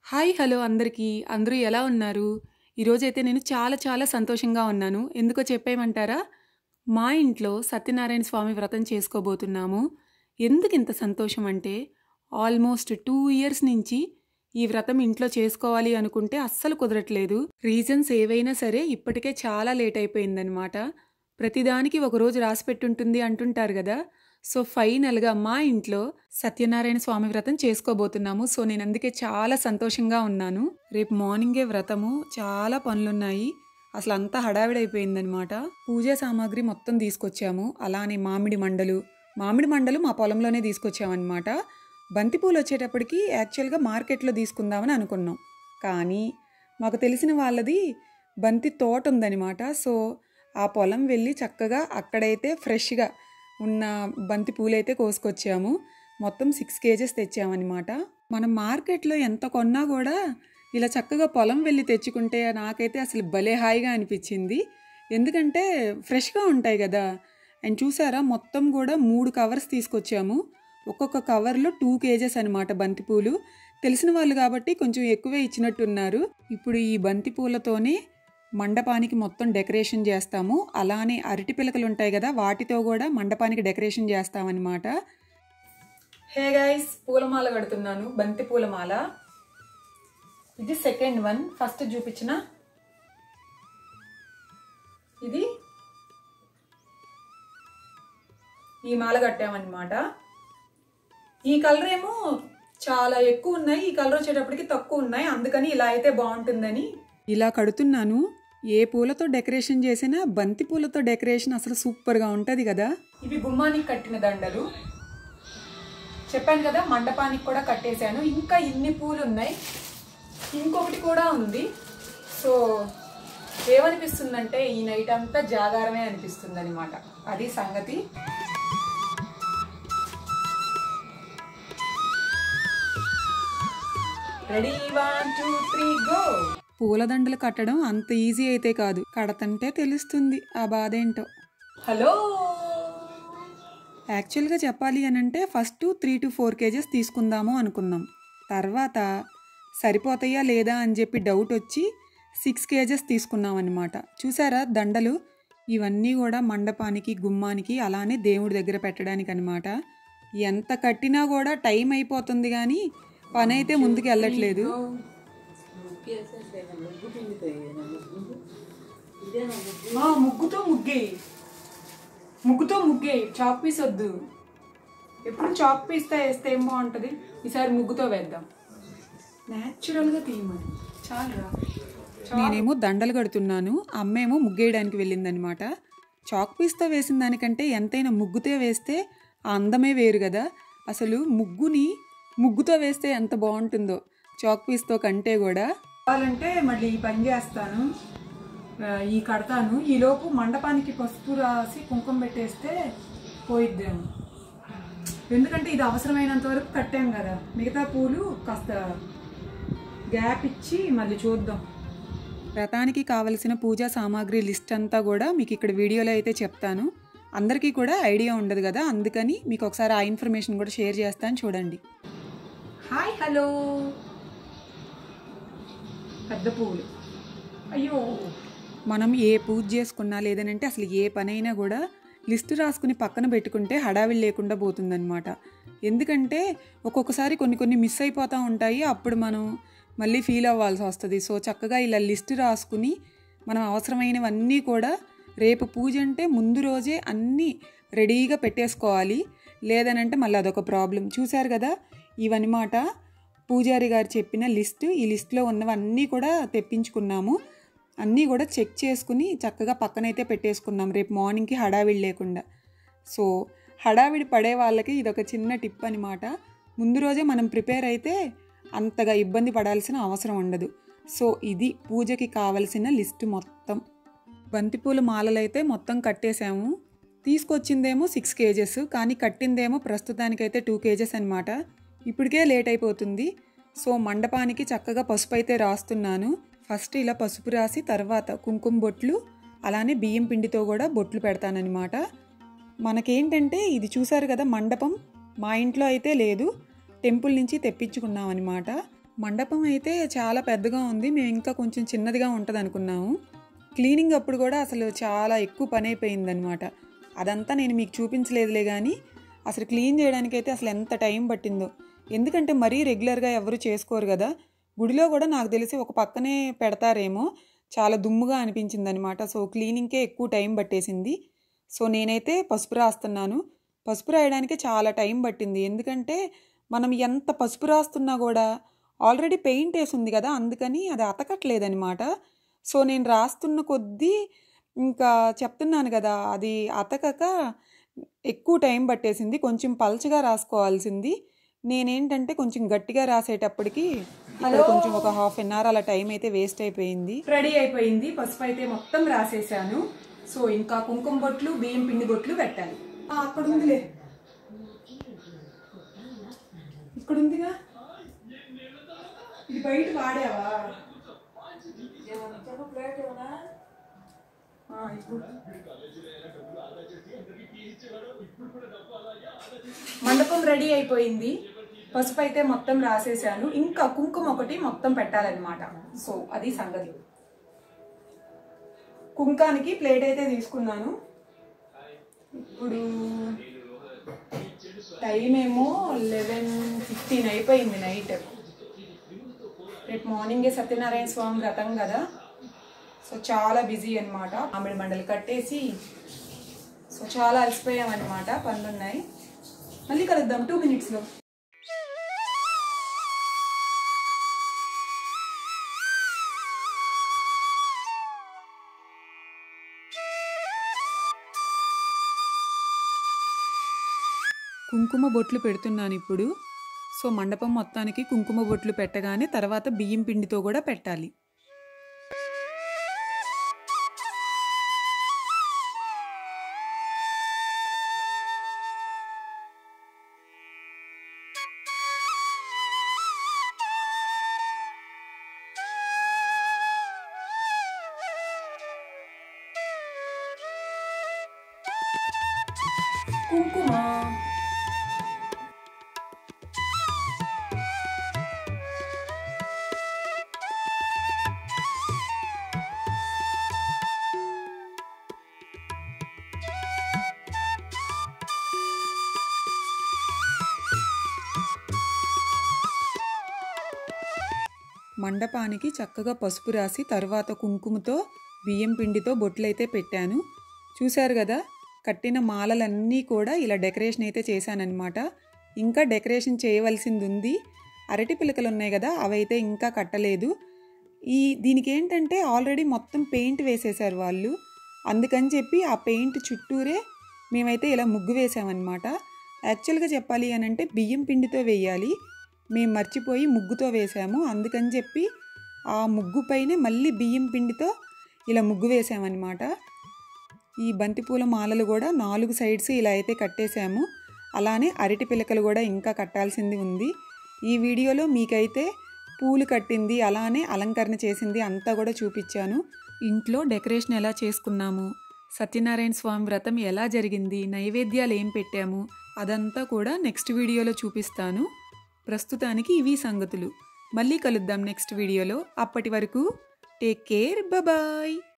Hi hello అందరికీ అందరూ ఎలా ఉన్నారు? ఈరోజైతే నేను చాలా సంతోషంగా ఉన్నాను. ఎందుకో చెప్పేయమంటారా? మా ఇంట్లో సత్యనారాయణ స్వామి వ్రతం చేసుకోబోతున్నాము. ఎందుకింత సంతోషం అంటే ఆల్మోస్ట్ 2 ఇయర్స్ నుంచి ఈ వ్రతం ఇంట్లో చేసుకోవాలి అనుకుంటే అస్సలు కుదరట్లేదు. రీజన్స్ ఏవైనా సరే ఇప్పటికే చాలా లేట్ అయిపోయిందనమాట. ప్రతిదానికి ఒకరోజు రాసిపెట్టుంటుంది అంటుంటారు కదా! సో ఫైనల్‌గా మా ఇంట్లో సత్యనారాయణ స్వామి వ్రతం చేసుకోబోతున్నాము. సో నేను అందుకే చాలా సంతోషంగా ఉన్నాను. రేపు మార్నింగే వ్రతము. చాలా పనులున్నాయి. అసలంతా హడావిడైపోయిందనమాట. పూజా సామాగ్రి మొత్తం తీసుకొచ్చాము. అలానే మామిడి మండలు మా పొలంలోనే తీసుకొచ్చామన్నమాట. బంతిపూలు వచ్చేటప్పటికి యాక్చువల్గా మార్కెట్లో తీసుకుందామని అనుకున్నాం. కానీ మాకు తెలిసిన వాళ్ళది బంతి తోట ఉందన్నమాట. సో ఆ పొలం వెళ్ళి చక్కగా అక్కడైతే ఫ్రెష్గా ఉన్న బంతి పూలైతే కోసుకొచ్చాము. మొత్తం 6 కేజెస్ తెచ్చామన్నమాట. మనం మార్కెట్లో ఎంత కొన్నా కూడా ఇలా చక్కగా పొలం వెళ్ళి తెచ్చుకుంటే నాకైతే అసలు భలే హాయిగా అనిపించింది. ఎందుకంటే ఫ్రెష్గా ఉంటాయి కదా. అండ్ చూసారా మొత్తం కూడా 3 కవర్స్ తీసుకొచ్చాము. ఒక్కొక్క కవర్లో 2 కేజెస్ అనమాట బంతిపూలు. తెలిసిన వాళ్ళు కాబట్టి కొంచెం ఎక్కువే ఇచ్చినట్టున్నారు. ఇప్పుడు ఈ బంతిపూలతోనే మండపానికి మొత్తం డెకరేషన్ చేస్తాము. అలానే అరటి పిలకలు ఉంటాయి కదా, వాటితో కూడా మండపానికి డెకరేషన్ చేస్తామన్నమాట. హే గైస్, పూలమాల కడుతున్నాను. బంతి పూలమాల. ఇది సెకండ్ వన్. ఫస్ట్ చూపించిన ఇది ఈ మాల కట్టామన్నమాట. ఈ కలర్ ఏమో చాలా ఎక్కువ ఉన్నాయి, ఈ కలర్ వచ్చేటప్పటికి తక్కువ ఉన్నాయి. అందుకని ఇలా అయితే బాగుంటుందని ఇలా కడుతున్నాను. ఏ పూలతో డెకరేషన్ చేసినా బంతి పూలతో డెకరేషన్ అసలు సూపర్గా ఉంటుంది కదా. ఇవి గుమ్మానికి కట్టిన దండలు. చెప్పాను కదా మండపానికి కూడా కట్టేశాను. ఇంకా ఇన్ని పూలు ఉన్నాయి. ఇంకొకటి కూడా ఉంది. సో ఏమనిపిస్తుందంటే ఈ నైట్ అంతా జాగారమే అనిపిస్తుంది అనమాట. అది సంగతి. Ready 1 2 3 go. పూలదండలు కట్టడం అంత ఈజీ అయితే కాదు, కడతంటే తెలుస్తుంది ఆ బాధ ఏంటో. హలో, యాక్చువల్గా చెప్పాలి అని అంటే ఫస్ట్ 3 to 4 కేజెస్ తీసుకుందాము అనుకున్నాం. తర్వాత సరిపోతాయా లేదా అని చెప్పి డౌట్ వచ్చి 6 కేజెస్ తీసుకున్నాం అన్నమాట. చూసారా దండలు, ఇవన్నీ కూడా మండపానికి గుమ్మానికి అలానే దేవుడి దగ్గర పెట్టడానికి అనమాట. ఎంత కట్టినా కూడా టైం అయిపోతుంది కానీ పని అయితే ముందుకు వెళ్ళట్లేదు. ముగ్గుతో ముగ్గే చాక్ పీస్ వద్దు. ఎప్పుడు చాక్ పీస్తో వేస్తే ఏం బాగుంటుంది. ఈసారి ముగ్గుతో వేద్దాం. న్యాచురల్గా తీయమని చాలరా. నేనేమో దండలు కడుతున్నాను, అమ్మేమో ముగ్గేయడానికి వెళ్ళిందనమాట. చాక్ పీస్తో వేసిన దానికంటే ఎంతైనా ముగ్గుతో వేస్తే ఆ అందమే వేరు కదా. అసలు ముగ్గుతో వేస్తే ఎంత బాగుంటుందో చాక్ పీస్తో కంటే కూడా. కావాలంటే మళ్ళీ ఈ పని చేస్తాను, ఈ కడతాను. ఈలోపు మండపానికి పసుపు రాసి కుంకుమ పెట్టేస్తే పోయిద్దాము. ఎందుకంటే ఇది అవసరమైనంత వరకు కట్టాం కదా. మిగతా పూలు కాస్త గ్యాప్ ఇచ్చి మళ్ళీ చూద్దాం. వ్రతానికి కావలసిన పూజా సామాగ్రి లిస్ట్ అంతా కూడా మీకు ఇక్కడ వీడియోలో అయితే చెప్తాను. అందరికీ కూడా ఐడియా ఉండదు కదా, అందుకని మీకు ఒకసారి ఆ ఇన్ఫర్మేషన్ కూడా షేర్ చేస్తాను, చూడండి. Hi hello. పెద్ద పువ్వులు. అయ్యో, మనం ఏ పూజ చేసుకున్నా లేదనంటే అసలు ఏ పనైనా కూడా లిస్టు రాసుకుని పక్కన పెట్టుకుంటే హడావిడి లేకుండా పోతుందన్నమాట. ఎందుకంటే ఒక్కొక్కసారి కొన్ని మిస్ అయిపోతూ ఉంటాయి. అప్పుడు మనం మళ్ళీ ఫీల్ అవ్వాల్సి వస్తుంది. సో చక్కగా ఇలా లిస్టు రాసుకుని మనం అవసరమైనవన్నీ కూడా రేపు పూజ అంటే ముందు రోజే అన్నీ రెడీగా పెట్టేసుకోవాలి. లేదనంటే మళ్ళీ అదొక ప్రాబ్లం. చూశారు కదా, ఇవన్నమాట పూజారి గారు చెప్పిన లిస్టు. ఈ లిస్టులో ఉన్నవన్నీ కూడా తెప్పించుకున్నాము. అన్నీ కూడా చెక్ చేసుకుని చక్కగా పక్కనైతే పెట్టేసుకున్నాం రేపు మార్నింగ్కి హడావిడి లేకుండా. సో హడావిడి పడే వాళ్ళకి ఇదొక చిన్న టిప్ అనమాట. ముందు రోజే మనం ప్రిపేర్ అయితే అంతగా ఇబ్బంది పడాల్సిన అవసరం ఉండదు. సో ఇది పూజకి కావలసిన లిస్టు మొత్తం. బంతిపూల మాలలైతే మొత్తం కట్టేశాము. తీసుకొచ్చిందేమో 6 కేజెస్, కానీ కట్టిందేమో ప్రస్తుతానికైతే 2 కేజెస్ అనమాట. ఇప్పటికే లేట్ అయిపోతుంది. సో మండపానికి చక్కగా పసుపు అయితే రాస్తున్నాను. ఫస్ట్ ఇలా పసుపు రాసి తర్వాత కుంకుమ బొట్లు అలానే బియ్యం పిండితో కూడా బొట్లు పెడతానన్నమాట. మనకేంటంటే ఇది చూసారు కదా, మండపం మా ఇంట్లో అయితే లేదు, టెంపుల్ నుంచి తెప్పించుకున్నాం అనమాట. మండపం అయితే చాలా పెద్దగా ఉంది. మేము ఇంకా కొంచెం చిన్నదిగా ఉంటుంది అనుకున్నాము. క్లీనింగ్ అప్పుడు కూడా అసలు చాలా ఎక్కువ పని అయిపోయిందనమాట. అదంతా నేను మీకు చూపించలేదులే కానీ అసలు క్లీన్ చేయడానికైతే అసలు ఎంత టైం పట్టిందో. ఎందుకంటే మరీ రెగ్యులర్గా ఎవరు చేసుకోరు కదా. గుడిలో కూడా నాకు తెలిసి ఒక పక్కనే పెడతారేమో, చాలా దుమ్ముగా అనిపించింది అనమాట. సో క్లీనింగ్కే ఎక్కువ టైం పట్టేసింది. సో నేనైతే పసుపు రాస్తున్నాను. పసుపు రాయడానికి చాలా టైం పట్టింది. ఎందుకంటే మనం ఎంత పసుపు రాస్తున్నా కూడా ఆల్రెడీ పెయింట్ వేసి ఉంది కదా, అందుకని అది అతకట్లేదనమాట. సో నేను రాస్తున్న కొద్దీ ఇంకా చెప్తున్నాను కదా, అది అతకక ఎక్కువ టైం పట్టేసింది. కొంచెం పల్చగా రాసుకోవాల్సింది. నేనేంటంటే కొంచెం గట్టిగా రాసేటప్పటికి కొంచెం ఒక ½ an hour అలా టైం అయితే వేస్ట్ అయిపోయింది. రెడీ అయిపోయింది. పసుపు అయితే మొత్తం రాసేసాను. సో ఇంకా కుంకుమ బొట్లు, బియ్యం పిండి బొట్లు పెట్టాలి. అక్కడ ఉందిలే, ఇక్కడ ఉందిగా, ఇది బయట వాడావా? మండపం రెడీ అయిపోయింది. పసుపు అయితే మొత్తం రాసేసాను. ఇంకా కుంకుమ ఒకటి మొత్తం పెట్టాలన్నమాట. సో అది సంగతి. కుంకానికి ప్లేట్ అయితే తీసుకున్నాను. ఇప్పుడు టైం ఏమో 11:15 అయిపోయింది నైట్. రేపు మార్నింగే సత్యనారాయణ స్వామి వ్రతం కదా, సో చాలా బిజీ అనమాట. మామిడి మండలు కట్టేసి సో చాలా అలసిపోయామన్నమాట. పనులున్నాయి. మళ్ళీ కలుద్దాం 2 minutesలో. కుంకుమ బొట్లు పెడుతున్నాను ఇప్పుడు. సో మండపం మొత్తానికి కుంకుమ బొట్లు పెట్టగానే తర్వాత బియ్యం పిండితో కూడా పెట్టాలి. కుంకుమ మండపానికి చక్కగా పసుపు రాసి తర్వాత కుంకుమతో బియ్యం పిండితో బొట్లయితే పెట్టాను. చూశారు కదా, కట్టిన మాలలన్నీ కూడా ఇలా డెకరేషన్ అయితే చేశానన్నమాట. ఇంకా డెకరేషన్ చేయవలసింది ఉంది. అరటి పిలకలు ఉన్నాయి కదా, అవైతే ఇంకా కట్టలేదు. దీనికి ఏంటంటే ఆల్రెడీ మొత్తం పెయింట్ వేసేసారు వాళ్ళు. అందుకని చెప్పి ఆ పెయింట్ చుట్టూరే మేమైతే ఇలా ముగ్గు వేసామన్నమాట. యాక్చువల్గా చెప్పాలి అని అంటే బియ్యం పిండితో వేయాలి, మేము మర్చిపోయి ముగ్గుతో వేసాము. అందుకని చెప్పి ఆ ముగ్గు పైన మళ్ళీ బియ్యం పిండితో ఇలా ముగ్గు వేసామన్నమాట. ఈ బంతిపూల మాలలు కూడా 4 సైడ్స్ ఇలా అయితే కట్టేశాము. అలానే అరటి పిలకలు కూడా ఇంకా కట్టాల్సింది ఉంది. ఈ వీడియోలో మీకైతే పూలు కట్టింది అలానే అలంకరణ చేసింది అంతా కూడా చూపించాను. ఇంట్లో డెకరేషన్ ఎలా చేసుకున్నాము, సత్యనారాయణ స్వామి వ్రతం ఎలా జరిగింది, నైవేద్యాలు ఏం పెట్టాము అదంతా కూడా నెక్స్ట్ వీడియోలో చూపిస్తాను. ప్రస్తుతానికి ఇవి సంగతులు. మళ్ళీ కలుద్దాం నెక్స్ట్ వీడియోలో. అప్పటి వరకు టేక్ కేర్, బాయ్.